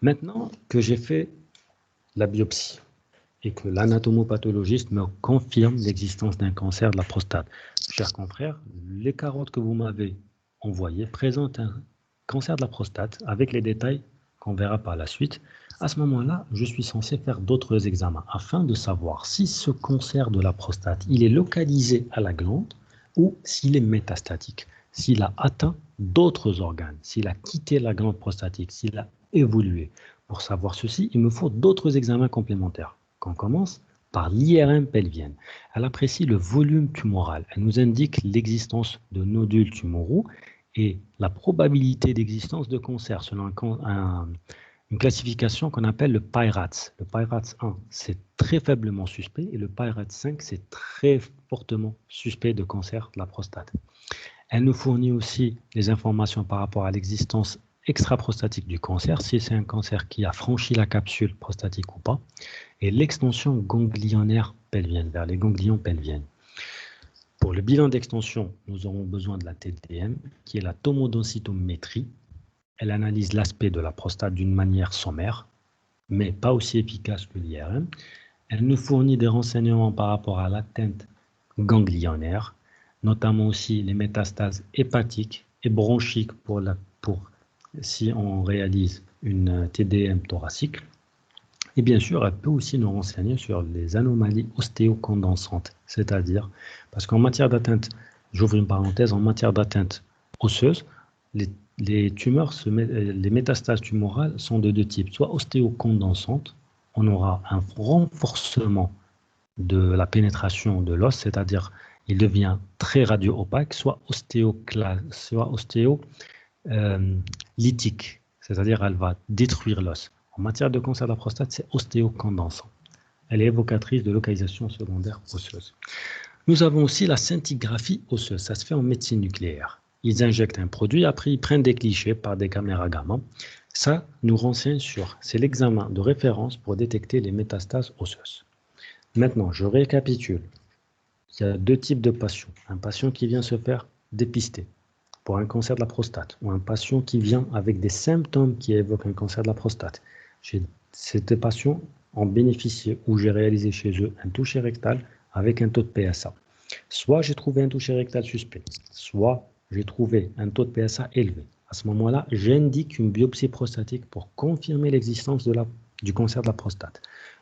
Maintenant que j'ai fait la biopsie et que l'anatomopathologiste me confirme l'existence d'un cancer de la prostate, chers confrères, les carottes que vous m'avez envoyées présentent un cancer de la prostate avec les détails qu'on verra par la suite. À ce moment-là, je suis censé faire d'autres examens afin de savoir si ce cancer de la prostate, il est localisé à la glande ou s'il est métastatique, s'il a atteint d'autres organes, s'il a quitté la glande prostatique, s'il a évolué. Pour savoir ceci, il me faut d'autres examens complémentaires. On commence par l'IRM pelvienne. Elle apprécie le volume tumoral. Elle nous indique l'existence de nodules tumoraux et la probabilité d'existence de cancer selon une classification qu'on appelle le PIRATS. Le PIRATS 1, c'est très faiblement suspect, et le PIRATS 5, c'est très fortement suspect de cancer de la prostate. Elle nous fournit aussi des informations par rapport à l'existence extra-prostatique du cancer, si c'est un cancer qui a franchi la capsule prostatique ou pas, et l'extension ganglionnaire pelvienne, vers les ganglions pelviennes. Pour le bilan d'extension, nous aurons besoin de la TDM, qui est la tomodensitométrie. Elle analyse l'aspect de la prostate d'une manière sommaire, mais pas aussi efficace que l'IRM. Elle nous fournit des renseignements par rapport à l'atteinte ganglionnaire, notamment aussi les métastases hépatiques et bronchiques pour si on réalise une TDM thoracique. Et bien sûr, elle peut aussi nous renseigner sur les anomalies ostéocondensantes, c'est-à-dire, parce qu'en matière d'atteinte, j'ouvre une parenthèse, en matière d'atteinte osseuse, les métastases tumorales sont de 2 types, soit ostéocondensantes, on aura un renforcement de la pénétration de l'os, c'est-à-dire il devient très radio-opaque, soit ostéolytique, c'est-à-dire elle va détruire l'os. En matière de cancer de la prostate, c'est ostéocondensant. Elle est évocatrice de localisation secondaire osseuse. Nous avons aussi la scintigraphie osseuse. Ça se fait en médecine nucléaire. Ils injectent un produit, après ils prennent des clichés par des caméras gamma. Ça nous renseigne sur, c'est l'examen de référence pour détecter les métastases osseuses. Maintenant, je récapitule. Il y a 2 types de patients. Un patient qui vient se faire dépister pour un cancer de la prostate, ou un patient qui vient avec des symptômes qui évoquent un cancer de la prostate. Ces 2 patients ont bénéficié, ou j'ai réalisé chez eux, un toucher rectal avec un taux de PSA. Soit j'ai trouvé un toucher rectal suspect, soit j'ai trouvé un taux de PSA élevé. À ce moment-là, j'indique une biopsie prostatique pour confirmer l'existence du cancer de la prostate.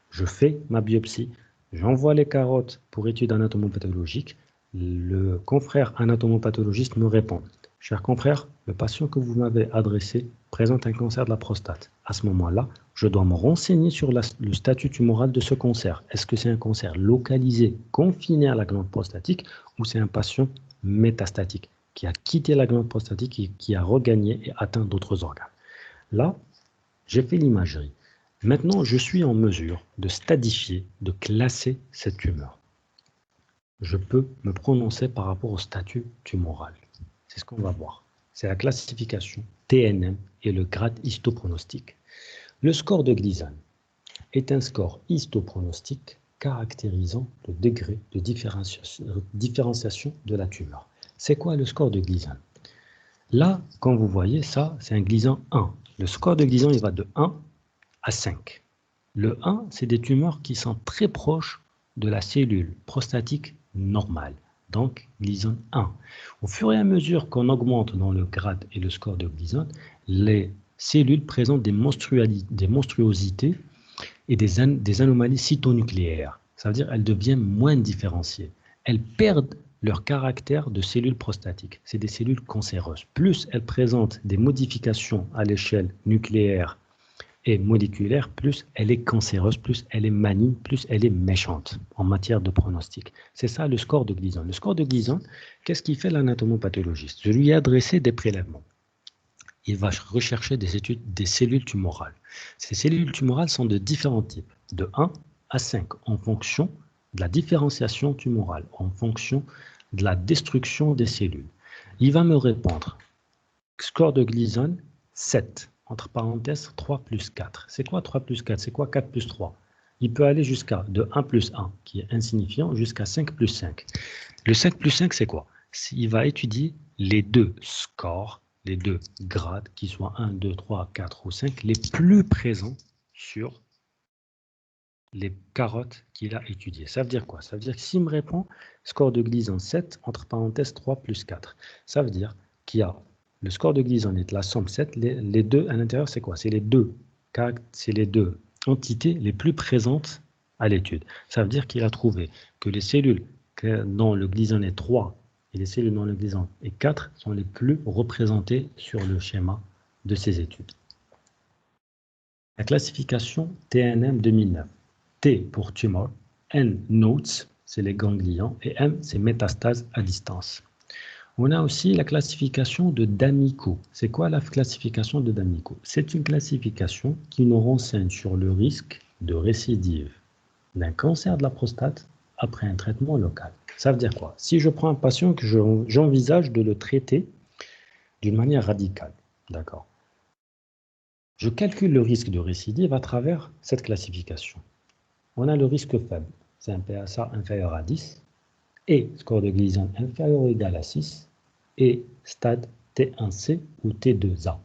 Je fais ma biopsie, j'envoie les carottes pour étude anatomopathologique. Le confrère anatomopathologiste me répond. Chers confrères, le patient que vous m'avez adressé présente un cancer de la prostate. À ce moment-là, je dois me renseigner sur le statut tumoral de ce cancer. Est-ce que c'est un cancer localisé, confiné à la glande prostatique, ou c'est un patient métastatique qui a quitté la glande prostatique et qui a regagné et atteint d'autres organes? Là, j'ai fait l'imagerie. Maintenant, je suis en mesure de stadifier, de classer cette tumeur. Je peux me prononcer par rapport au statut tumoral. C'est ce qu'on va voir. C'est la classification TNM et le grade histopronostique. Le score de Gleason est un score histopronostique caractérisant le degré de différenciation de la tumeur. C'est quoi le score de Gleason? Là, quand vous voyez ça, c'est un Gleason 1. Le score de Gleason, il va de 1 à 5. Le 1, c'est des tumeurs qui sont très proches de la cellule prostatique normale. Donc, Gleason 1. Au fur et à mesure qu'on augmente dans le grade et le score de Gleason, les cellules présentent des monstruosités et des anomalies cytonucléaires. Ça veut dire qu'elles deviennent moins différenciées. Elles perdent leur caractère de cellules prostatiques. C'est des cellules cancéreuses. Plus elles présentent des modifications à l'échelle nucléaire et moléculaire, plus elle est cancéreuse, plus elle est maligne, plus elle est méchante en matière de pronostic. C'est ça le score de Gleason. Le score de Gleason, qu'est-ce qu'il fait l'anatomopathologiste? Je lui ai adressé des prélèvements. Il va rechercher des études des cellules tumorales. Ces cellules tumorales sont de différents types, de 1 à 5, en fonction de la différenciation tumorale, en fonction de la destruction des cellules. Il va me répondre, score de Gleason, 7. Entre parenthèses, 3 plus 4. C'est quoi 3 plus 4? C'est quoi 4 plus 3? Il peut aller jusqu'à de 1 plus 1, qui est insignifiant, jusqu'à 5 plus 5. Le 5 plus 5, c'est quoi? Il va étudier les deux scores, les deux grades, qui soient 1, 2, 3, 4 ou 5, les plus présents sur les carottes qu'il a étudiées. Ça veut dire quoi? Ça veut dire que s'il me répond score de Gleason 7, entre parenthèses 3 plus 4, ça veut dire qu'il y a le score de Gleason est la somme 7, les deux à l'intérieur, c'est quoi? C'est les deux entités les plus présentes à l'étude. Ça veut dire qu'il a trouvé que les cellules dont le Gleason est 3 et les cellules dont le Gleason est 4 sont les plus représentées sur le schéma de ces études. La classification TNM 2009. T pour tumor, N nodes, c'est les ganglions, et M, c'est métastase à distance. On a aussi la classification de D'Amico. C'est quoi la classification de D'Amico? C'est une classification qui nous renseigne sur le risque de récidive d'un cancer de la prostate après un traitement local. Ça veut dire quoi? Si je prends un patient que j'envisage de le traiter d'une manière radicale, d'accord? Je calcule le risque de récidive à travers cette classification. On a le risque faible, c'est un PSA inférieur à 10, et score de Gleason inférieur ou égal à 6, et stade T1C ou T2A.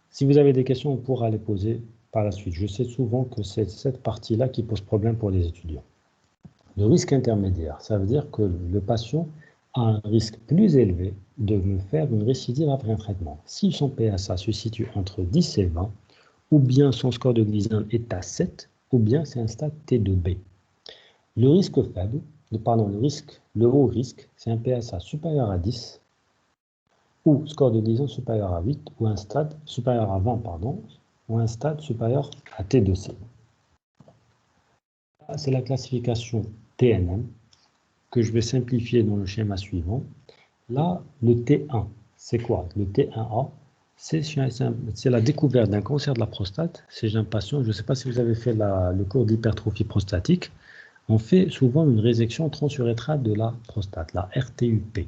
Si vous avez des questions, on pourra les poser par la suite. Je sais souvent que c'est cette partie-là qui pose problème pour les étudiants. Le risque intermédiaire, ça veut dire que le patient a un risque plus élevé de me faire une récidive après un traitement. Si son PSA se situe entre 10 et 20, ou bien son score de Gleason est à 7, ou bien c'est un stade T2B. Le risque faible, le haut risque, c'est un PSA supérieur à 10, ou score de Gleason supérieur à 8, ou un stade supérieur à 20, ou un stade supérieur à T2C. C'est la classification TNM que je vais simplifier dans le schéma suivant. Là, le T1, c'est quoi? Le T1A, c'est la découverte d'un cancer de la prostate chez un patient. Je ne sais pas si vous avez fait le cours d'hypertrophie prostatique. On fait souvent une résection transurétrale de la prostate, la RTUP.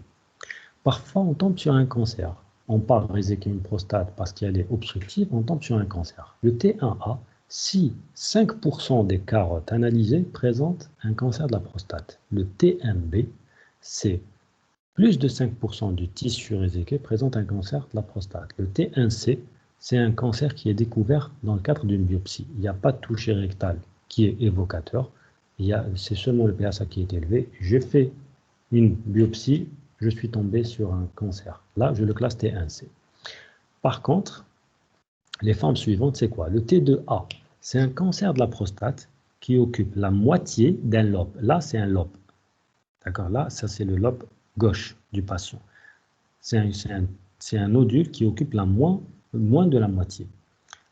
Parfois, on tombe sur un cancer. On part réséquer une prostate parce qu'elle est obstructive, on tombe sur un cancer. Le T1A, si 5% des carottes analysées présentent un cancer de la prostate. Le T1B, c'est plus de 5% du tissu réséqué présente un cancer de la prostate. Le T1C, c'est un cancer qui est découvert dans le cadre d'une biopsie. Il n'y a pas de toucher rectal qui est évocateur. C'est seulement le PSA qui est élevé. J'ai fait une biopsie, je suis tombé sur un cancer. Là, je le classe T1C. Par contre, les formes suivantes, c'est quoi? Le T2A, c'est un cancer de la prostate qui occupe la moitié d'un lobe. Là, c'est un lobe. D'accord? Là, ça, c'est le lobe gauche du patient. c'est un nodule qui occupe moins de la moitié.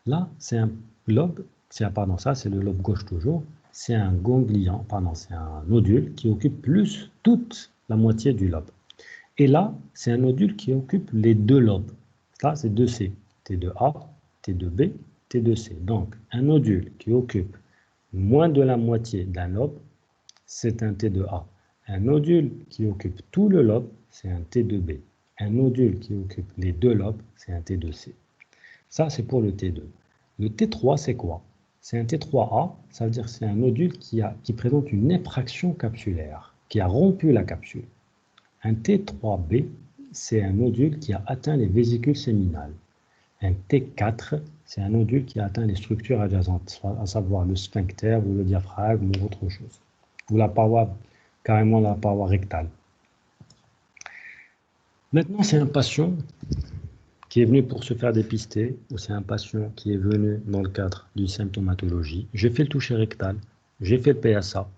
Là, c'est un lobe, pardon, ça c'est le lobe gauche toujours, c'est un ganglion, pardon, c'est un nodule qui occupe plus toute la moitié du lobe. Et là, c'est un nodule qui occupe les deux lobes. Là, c'est 2C, T2A, T2B, T2C. Donc, un nodule qui occupe moins de la moitié d'un lobe, c'est un T2A. Un nodule qui occupe tout le lobe, c'est un T2B. Un nodule qui occupe les deux lobes, c'est un T2C. Ça, c'est pour le T2. Le T3, c'est quoi? C'est un T3A, ça veut dire que c'est un nodule qui présente une effraction capsulaire, qui a rompu la capsule. Un T3B, c'est un nodule qui a atteint les vésicules séminales. Un T4, c'est un nodule qui a atteint les structures adjacentes, à savoir le sphincter ou le diaphragme ou autre chose. Ou la paroi, carrément la paroi rectale. Maintenant, c'est un patient qui est venu pour se faire dépister, ou c'est un patient qui est venu dans le cadre d'une symptomatologie. J'ai fait le toucher rectal, j'ai fait le PSA,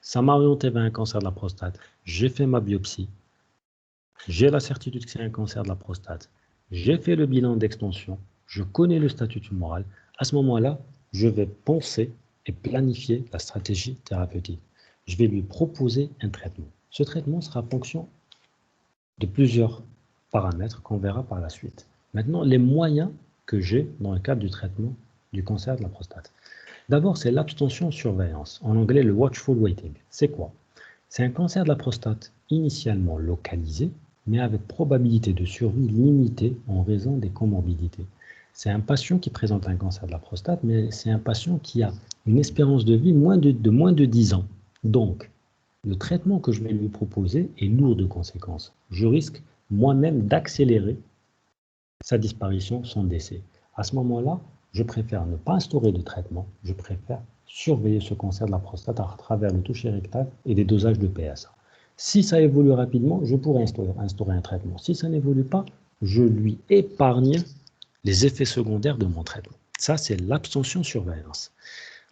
ça m'a orienté vers un cancer de la prostate, j'ai fait ma biopsie, j'ai la certitude que c'est un cancer de la prostate, j'ai fait le bilan d'extension, je connais le statut tumoral. À ce moment-là, je vais penser et planifier la stratégie thérapeutique. Je vais lui proposer un traitement. Ce traitement sera fonction de plusieurs paramètres qu'on verra par la suite. Maintenant, les moyens que j'ai dans le cadre du traitement du cancer de la prostate. D'abord, c'est l'abstention-surveillance. En anglais, le watchful waiting. C'est quoi? C'est un cancer de la prostate initialement localisé, mais avec probabilité de survie limitée en raison des comorbidités. C'est un patient qui présente un cancer de la prostate, mais c'est un patient qui a une espérance de vie de moins de 10 ans. Donc, le traitement que je vais lui proposer est lourd de conséquences. Je risque moi-même d'accélérer sa disparition, son décès. À ce moment-là, je préfère ne pas instaurer de traitement, je préfère surveiller ce cancer de la prostate à travers le toucher rectal et des dosages de PSA. Si ça évolue rapidement, je pourrais instaurer un traitement. Si ça n'évolue pas, je lui épargne les effets secondaires de mon traitement. Ça, c'est l'abstention-surveillance.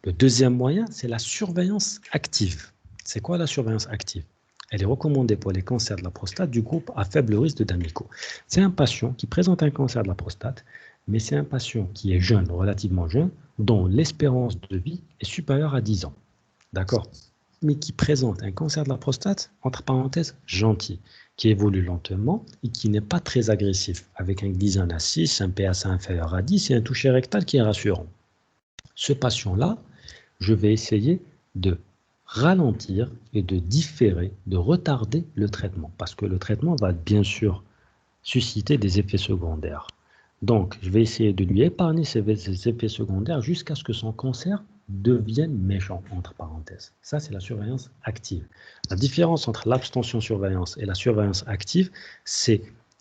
Le deuxième moyen, c'est la surveillance active. C'est quoi la surveillance active? Elle est recommandée pour les cancers de la prostate du groupe à faible risque de D'Amico. C'est un patient qui présente un cancer de la prostate, mais c'est un patient qui est jeune, relativement jeune, dont l'espérance de vie est supérieure à 10 ans. D'accord? Mais qui présente un cancer de la prostate, entre parenthèses, gentil, qui évolue lentement et qui n'est pas très agressif, avec un glycine à 6, un PSA inférieur à 10 et un toucher rectal qui est rassurant. Ce patient-là, je vais essayer de ralentir et de différer, de retarder le traitement, parce que le traitement va bien sûr susciter des effets secondaires. Donc, je vais essayer de lui épargner ces effets secondaires jusqu'à ce que son cancer devienne méchant, entre parenthèses. Ça, c'est la surveillance active. La différence entre l'abstention-surveillance et la surveillance active, c'est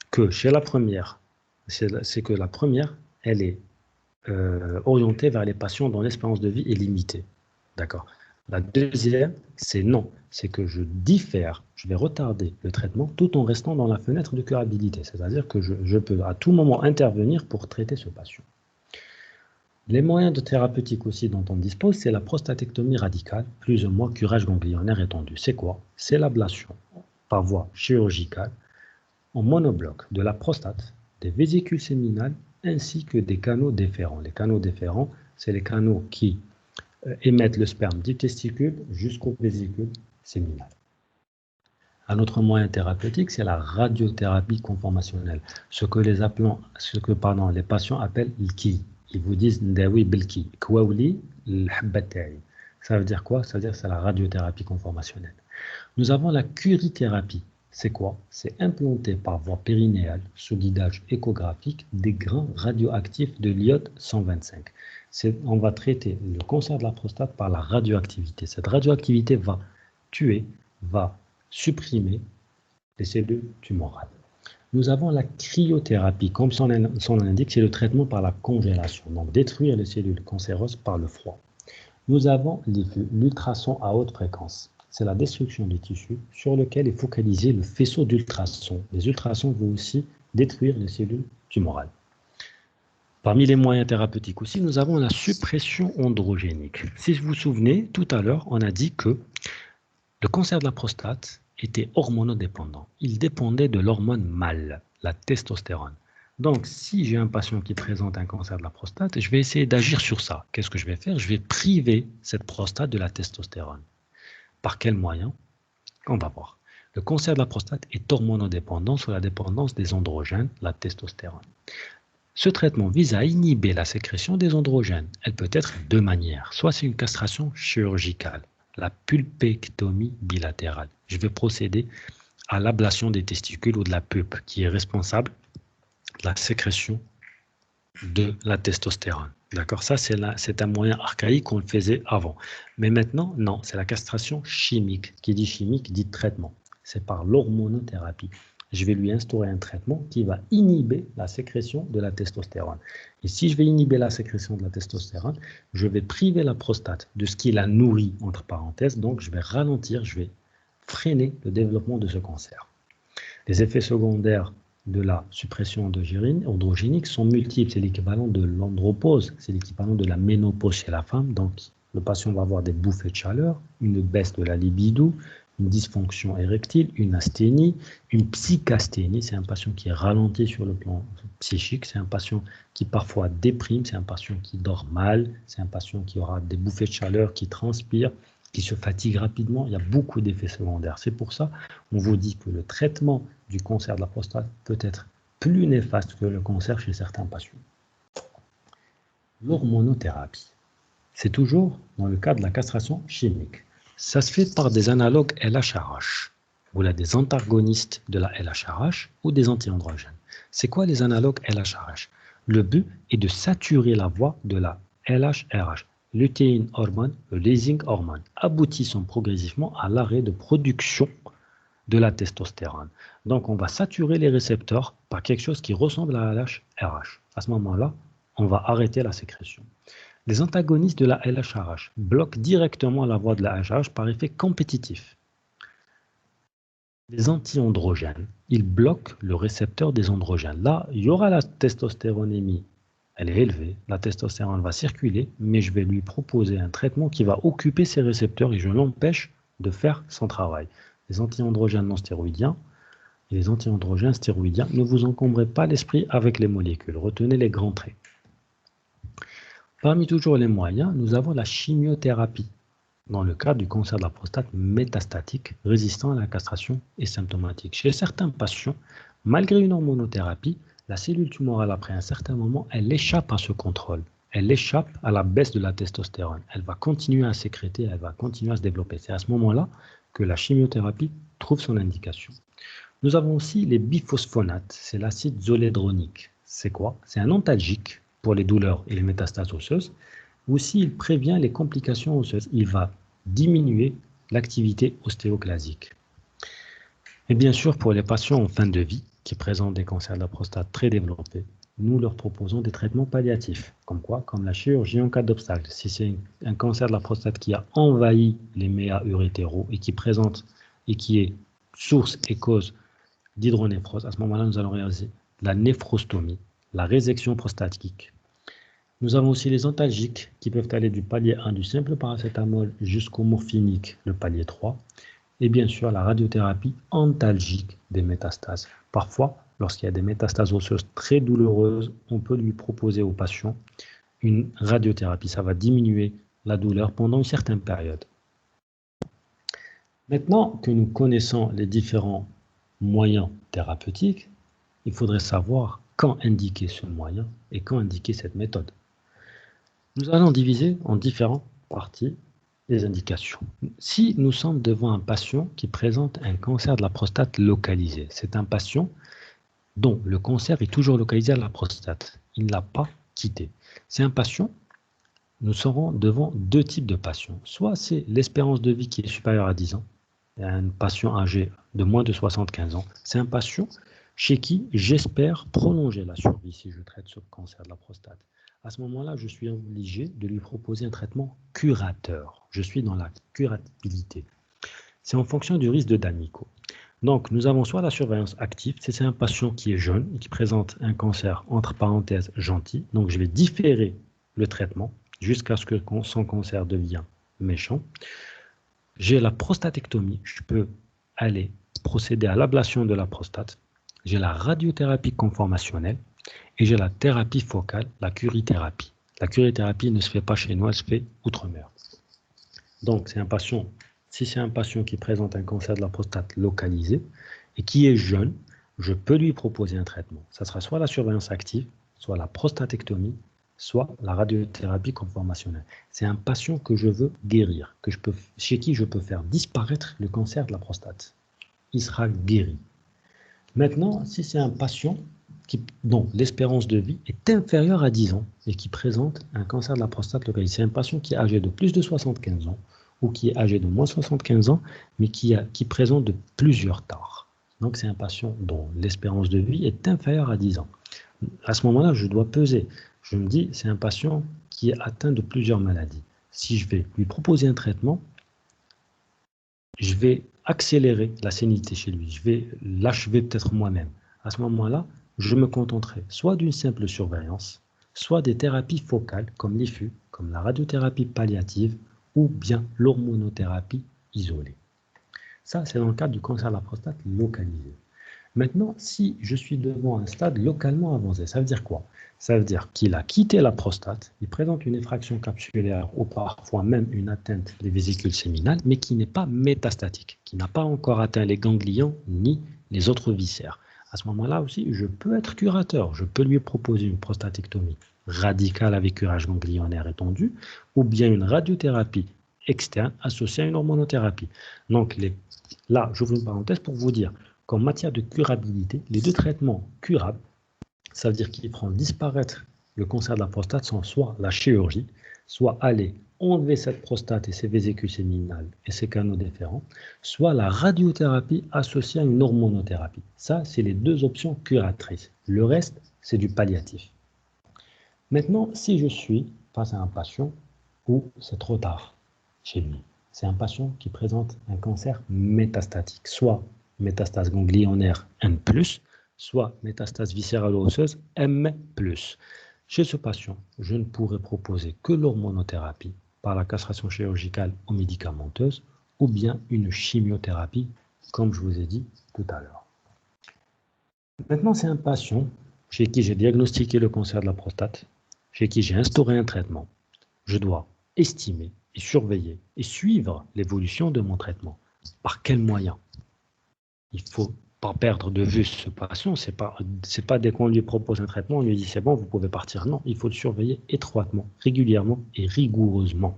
que chez la première, elle est orientée vers les patients dont l'espérance de vie est limitée. D'accord. La deuxième, c'est non. C'est que je diffère, je vais retarder le traitement tout en restant dans la fenêtre de curabilité. C'est-à-dire que je peux à tout moment intervenir pour traiter ce patient. Les moyens de thérapeutique aussi dont on dispose, c'est la prostatectomie radicale, plus ou moins curage ganglionnaire étendu. C'est quoi? C'est l'ablation par voie chirurgicale en monobloc de la prostate, des vésicules séminales ainsi que des canaux déférents. Les canaux déférents, c'est les canaux qui émettent le sperme du testicule jusqu'aux vésicules séminales. Un autre moyen thérapeutique, c'est la radiothérapie conformationnelle, ce que les patients appellent l'ki. Ils vous disent ndawi bilki, kwaouli l'habbatay. Ça veut dire quoi? Ça veut dire que c'est la radiothérapie conformationnelle. Nous avons la curithérapie. C'est quoi? C'est implanter par voie périnéale, sous guidage échographique, des grains radioactifs de l'iode 125. On va traiter le cancer de la prostate par la radioactivité. Cette radioactivité va tuer, va supprimer les cellules tumorales. Nous avons la cryothérapie. Comme son nom l'indique, c'est le traitement par la congélation. Donc, détruire les cellules cancéreuses par le froid. Nous avons l'ultrason à haute fréquence. C'est la destruction du tissu sur lequel est focalisé le faisceau d'ultrasons. Les ultrasons vont aussi détruire les cellules tumorales. Parmi les moyens thérapeutiques aussi, nous avons la suppression androgénique. Si vous vous souvenez, tout à l'heure, on a dit que le cancer de la prostate était hormonodépendant. Il dépendait de l'hormone mâle. la testostérone. Donc, si j'ai un patient qui présente un cancer de la prostate, je vais essayer d'agir sur ça. Qu'est-ce que je vais faire? Je vais priver cette prostate de la testostérone. Par quel moyen? On va voir. Le cancer de la prostate est hormonodépendant sur la dépendance des androgènes, la testostérone. Ce traitement vise à inhiber la sécrétion des androgènes. Elle peut être de deux manières. Soit c'est une castration chirurgicale, la pulpectomie bilatérale. Je vais procéder à l'ablation des testicules ou de la pulpe qui est responsable de la sécrétion de la testostérone. D'accord? Ça, c'est un moyen archaïque qu'on le faisait avant. Mais maintenant, non, c'est la castration chimique. Qui dit chimique dit traitement. C'est par l'hormonothérapie. Je vais lui instaurer un traitement qui va inhiber la sécrétion de la testostérone. Et si je vais inhiber la sécrétion de la testostérone, je vais priver la prostate de ce qui la nourrit, entre parenthèses. Donc, je vais ralentir, je vais freiner le développement de ce cancer. Les effets secondaires de la suppression androgénique sont multiples. C'est l'équivalent de l'andropause, c'est l'équivalent de la ménopause chez la femme. Donc, le patient va avoir des bouffées de chaleur, une baisse de la libido, une dysfonction érectile, une asthénie, une psychasthénie. C'est un patient qui est ralenti sur le plan psychique. C'est un patient qui parfois déprime. C'est un patient qui dort mal. C'est un patient qui aura des bouffées de chaleur, qui transpire, qui se fatigue rapidement. Il y a beaucoup d'effets secondaires. C'est pour ça qu'on vous dit que le traitement du cancer de la prostate peut être plus néfaste que le cancer chez certains patients. L'hormonothérapie, c'est toujours dans le cas de la castration chimique. Ça se fait par des analogues LHRH, ou là des antagonistes de la LHRH ou des antiandrogènes. C'est quoi les analogues LHRH? Le but est de saturer la voie de la LHRH, lutéine hormone, le lysing hormone, aboutissant progressivement à l'arrêt de production de la testostérone. Donc, on va saturer les récepteurs par quelque chose qui ressemble à la LHRH. À ce moment-là, on va arrêter la sécrétion. Les antagonistes de la LHRH bloquent directement la voie de la LHRH par effet compétitif. Les anti-androgènes, ils bloquent le récepteur des androgènes. Là, il y aura la testostéronémie, elle est élevée, la testostérone va circuler, mais je vais lui proposer un traitement qui va occuper ces récepteurs et je l'empêche de faire son travail. Les anti-androgènes non stéroïdiens et les anti-androgènes stéroïdiens, ne vous encombrez pas l'esprit avec les molécules, retenez les grands traits. Parmi toujours les moyens, nous avons la chimiothérapie, dans le cas du cancer de la prostate métastatique résistant à la castration et symptomatique. Chez certains patients, malgré une hormonothérapie, la cellule tumorale, après un certain moment, elle échappe à ce contrôle. Elle échappe à la baisse de la testostérone. Elle va continuer à sécréter, elle va continuer à se développer. C'est à ce moment-là que la chimiothérapie trouve son indication. Nous avons aussi les biphosphonates, c'est l'acide zolédronique. C'est quoi? C'est un antalgique pour les douleurs et les métastases osseuses. Aussi, il prévient les complications osseuses. Il va diminuer l'activité ostéoclasique. Et bien sûr, pour les patients en fin de vie qui présentent des cancers de la prostate très développés, nous leur proposons des traitements palliatifs. Comme quoi? Comme la chirurgie en cas d'obstacle. Si c'est un cancer de la prostate qui a envahi les méas urétéraux et qui présente et qui est source et cause d'hydronéphrose, à ce moment-là, nous allons réaliser la néphrostomie, la résection prostatique. Nous avons aussi les antalgiques qui peuvent aller du palier 1 du simple paracétamol jusqu'au morphinique, le palier 3. Et bien sûr, la radiothérapie antalgique des métastases. Parfois, lorsqu'il y a des métastases osseuses très douloureuses, on peut lui proposer au patient une radiothérapie. Ça va diminuer la douleur pendant une certaine période. Maintenant que nous connaissons les différents moyens thérapeutiques, il faudrait savoir quand indiquer ce moyen et quand indiquer cette méthode. Nous allons diviser en différentes parties les indications. Si nous sommes devant un patient qui présente un cancer de la prostate localisé, c'est un patient dont le cancer est toujours localisé à la prostate. Il ne l'a pas quitté. C'est un patient, nous serons devant deux types de patients. Soit c'est l'espérance de vie qui est supérieure à 10 ans, un patient âgé de moins de 75 ans. C'est un patient chez qui j'espère prolonger la survie si je traite ce cancer de la prostate. À ce moment-là, je suis obligé de lui proposer un traitement curateur. Je suis dans la curabilité. C'est en fonction du risque de D'Amico. Donc, nous avons soit la surveillance active, c'est un patient qui est jeune et qui présente un cancer, entre parenthèses, gentil. Donc, je vais différer le traitement jusqu'à ce que son cancer devienne méchant. J'ai la prostatectomie. Je peux aller procéder à l'ablation de la prostate. j'ai la radiothérapie conformationnelle et j'ai la thérapie focale, la curithérapie. La curithérapie ne se fait pas chez nous, elle se fait outre-mer. Donc, si c'est un patient qui présente un cancer de la prostate localisé et qui est jeune, je peux lui proposer un traitement. Ça sera soit la surveillance active, soit la prostatectomie, soit la radiothérapie conformationnelle. C'est un patient que je veux guérir, chez qui je peux faire disparaître le cancer de la prostate. Il sera guéri. Maintenant, si c'est un patient dont l'espérance de vie est inférieure à 10 ans et qui présente un cancer de la prostate localisé, c'est un patient qui est âgé de plus de 75 ans ou qui est âgé de moins 75 ans, mais qui présente de plusieurs tares. Donc, c'est un patient dont l'espérance de vie est inférieure à 10 ans. À ce moment-là, je dois peser. Je me dis, c'est un patient qui est atteint de plusieurs maladies. Si je vais lui proposer un traitement, je vais accélérer la sénilité chez lui. Je vais l'achever peut-être moi-même. À ce moment-là, je me contenterai soit d'une simple surveillance, soit des thérapies focales comme l'IFU, comme la radiothérapie palliative ou bien l'hormonothérapie isolée. Ça, c'est dans le cadre du cancer de la prostate localisé. Maintenant, si je suis devant un stade localement avancé, ça veut dire quoi? Ça veut dire qu'il a quitté la prostate, il présente une effraction capsulaire ou parfois même une atteinte des vésicules séminales, mais qui n'est pas métastatique, qui n'a pas encore atteint les ganglions ni les autres viscères. À ce moment-là aussi, je peux être curateur, je peux lui proposer une prostatectomie radicale avec curage ganglionnaire étendu ou bien une radiothérapie externe associée à une hormonothérapie. Donc là, j'ouvre une parenthèse pour vous dire qu'en matière de curabilité, les deux traitements curables, ça veut dire qu'ils feront disparaître le cancer de la prostate sont soit la chirurgie, soit aller enlever cette prostate et ses vésicules séminales et ses canaux déférents, soit la radiothérapie associée à une hormonothérapie. Ça, c'est les deux options curatrices. Le reste, c'est du palliatif. Maintenant, si je suis face à un patient où c'est trop tard chez lui, c'est un patient qui présente un cancer métastatique, soit métastase ganglionnaire N+, soit métastase viscéralo-osseuse M+. Chez ce patient, je ne pourrai proposer que l'hormonothérapie par la castration chirurgicale ou médicamenteuse ou bien une chimiothérapie, comme je vous ai dit tout à l'heure. Maintenant, c'est un patient chez qui j'ai diagnostiqué le cancer de la prostate, chez qui j'ai instauré un traitement. Je dois estimer et surveiller et suivre l'évolution de mon traitement. Par quels moyens? Il ne faut pas perdre de vue ce patient. Ce n'est pas dès qu'on lui propose un traitement, on lui dit c'est bon, vous pouvez partir. Non, il faut le surveiller étroitement, régulièrement et rigoureusement.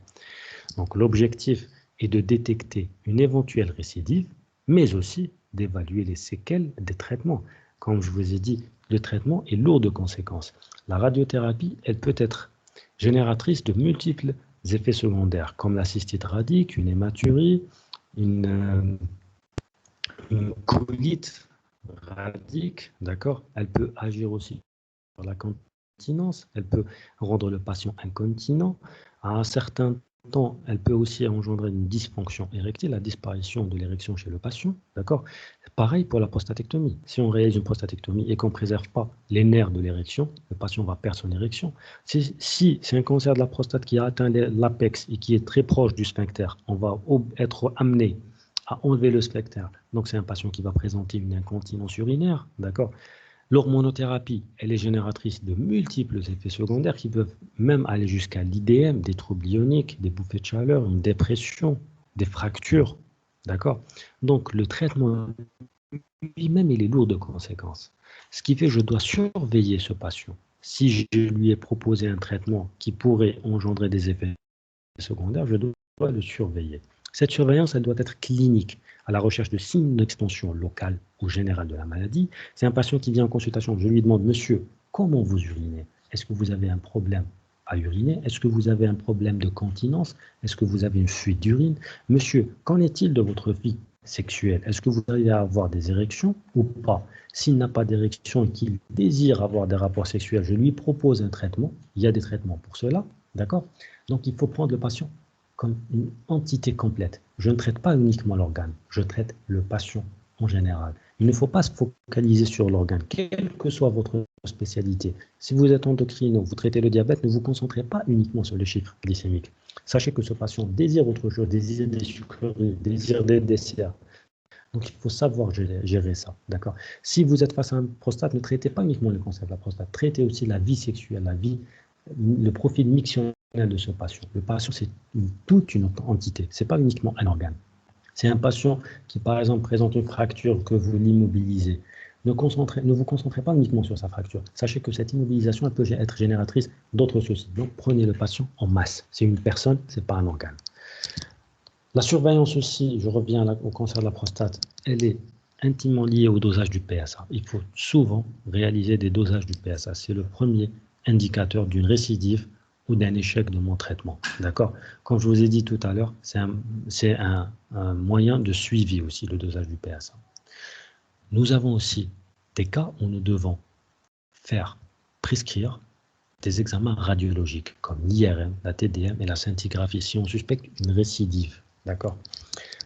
Donc l'objectif est de détecter une éventuelle récidive, mais aussi d'évaluer les séquelles des traitements. Comme je vous ai dit, le traitement est lourd de conséquences. La radiothérapie, elle peut être génératrice de multiples effets secondaires, comme la cystite radique, une hématurie, une colite radique, d'accord? Elle peut agir aussi sur la continence, elle peut rendre le patient incontinent. À un certain temps, elle peut aussi engendrer une dysfonction érectile, la disparition de l'érection chez le patient, d'accord? Pareil pour la prostatectomie. Si on réalise une prostatectomie et qu'on ne préserve pas les nerfs de l'érection, le patient va perdre son érection. Si c'est un cancer de la prostate qui a atteint l'apex et qui est très proche du sphincter, on va être amené à enlever le sphincter. Donc c'est un patient qui va présenter une incontinence urinaire, d'accord? L'hormonothérapie, elle est génératrice de multiples effets secondaires qui peuvent même aller jusqu'à l'IDM, des troubles ioniques, des bouffées de chaleur, une dépression, des fractures, d'accord? Donc le traitement lui-même, il est lourd de conséquences. Ce qui fait que je dois surveiller ce patient. Si je lui ai proposé un traitement qui pourrait engendrer des effets secondaires, je dois le surveiller. Cette surveillance, elle doit être clinique, à la recherche de signes d'extension locale ou générale de la maladie. C'est un patient qui vient en consultation, je lui demande, monsieur, comment vous urinez? Est-ce que vous avez un problème à uriner? Est-ce que vous avez un problème de continence? Est-ce que vous avez une fuite d'urine? Monsieur, qu'en est-il de votre vie sexuelle? Est-ce que vous arrivez à avoir des érections ou pas? S'il n'a pas d'érection et qu'il désire avoir des rapports sexuels, je lui propose un traitement. Il y a des traitements pour cela, d'accord? Donc il faut prendre le patient comme une entité complète. Je ne traite pas uniquement l'organe, je traite le patient en général. Il ne faut pas se focaliser sur l'organe, quelle que soit votre spécialité. Si vous êtes endocrino, vous traitez le diabète, ne vous concentrez pas uniquement sur les chiffres glycémiques. Sachez que ce patient désire autre chose, désire des sucreries, désire des desserts. Donc, il faut savoir gérer ça, d'accord? Si vous êtes face à un prostate, ne traitez pas uniquement le cancer de la prostate, traitez aussi la vie sexuelle, le profil mictionnel de ce patient. Le patient, c'est toute une entité, ce n'est pas uniquement un organe. C'est un patient qui, par exemple, présente une fracture que vous l'immobilisez. Ne vous concentrez pas uniquement sur sa fracture. Sachez que cette immobilisation elle peut être génératrice d'autres soucis. Donc, prenez le patient en masse. C'est une personne, ce n'est pas un organe. La surveillance aussi, je reviens au cancer de la prostate, elle est intimement liée au dosage du PSA. Il faut souvent réaliser des dosages du PSA. C'est le premier indicateur d'une récidive ou d'un échec de mon traitement. D'accord? Comme je vous ai dit tout à l'heure, c'est un moyen de suivi aussi, le dosage du PSA. Nous avons aussi des cas où nous devons prescrire des examens radiologiques comme l'IRM, la TDM et la scintigraphie si on suspecte une récidive. D'accord?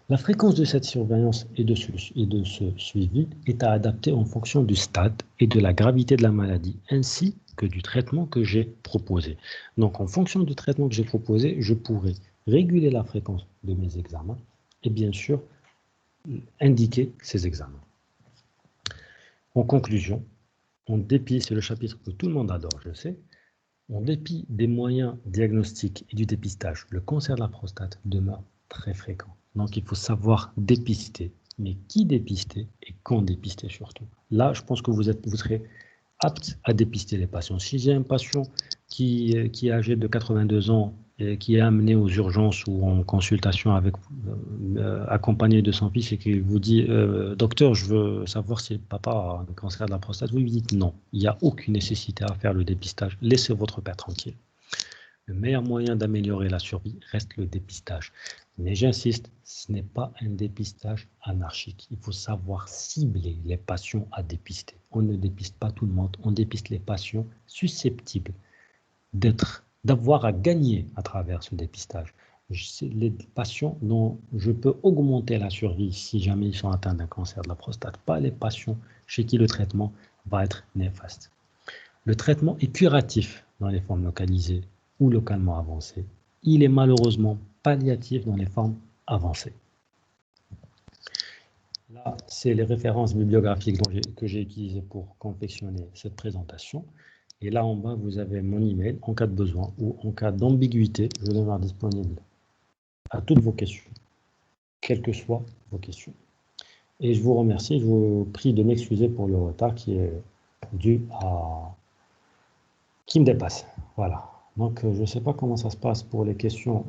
La fréquence de cette surveillance et de ce suivi est à adapter en fonction du stade et de la gravité de la maladie, ainsi que du traitement que j'ai proposé. Donc, en fonction du traitement que j'ai proposé, je pourrai réguler la fréquence de mes examens et bien sûr indiquer ces examens. En conclusion, en dépit, c'est le chapitre que tout le monde adore, je sais, en dépit des moyens diagnostiques et du dépistage, le cancer de la prostate demeure très fréquent. Donc, il faut savoir dépister. Mais qui dépister et quand dépister surtout? Là, je pense que vous serez apte à dépister les patients. Si j'ai un patient qui est âgé de 82 ans et qui est amené aux urgences ou en consultation accompagné de son fils et qui vous dit docteur, je veux savoir si papa a un cancer de la prostate, vous lui dites non, il n'y a aucune nécessité à faire le dépistage, laissez votre père tranquille. Le meilleur moyen d'améliorer la survie reste le dépistage. Mais j'insiste, ce n'est pas un dépistage anarchique. Il faut savoir cibler les patients à dépister. On ne dépiste pas tout le monde, on dépiste les patients susceptibles d'avoir à gagner à travers ce dépistage. Les patients dont je peux augmenter la survie si jamais ils sont atteints d'un cancer de la prostate, pas les patients chez qui le traitement va être néfaste. Le traitement est curatif dans les formes localisées ou localement avancées. Il est malheureusement palliatif dans les formes avancées. Là, c'est les références bibliographiques que j'ai utilisées pour confectionner cette présentation. Et là en bas, vous avez mon email en cas de besoin ou en cas d'ambiguïté, je demeure disponible à toutes vos questions, quelles que soient vos questions. Et je vous remercie, je vous prie de m'excuser pour le retard qui est dû qui me dépasse. Voilà. Donc, je ne sais pas comment ça se passe pour les questions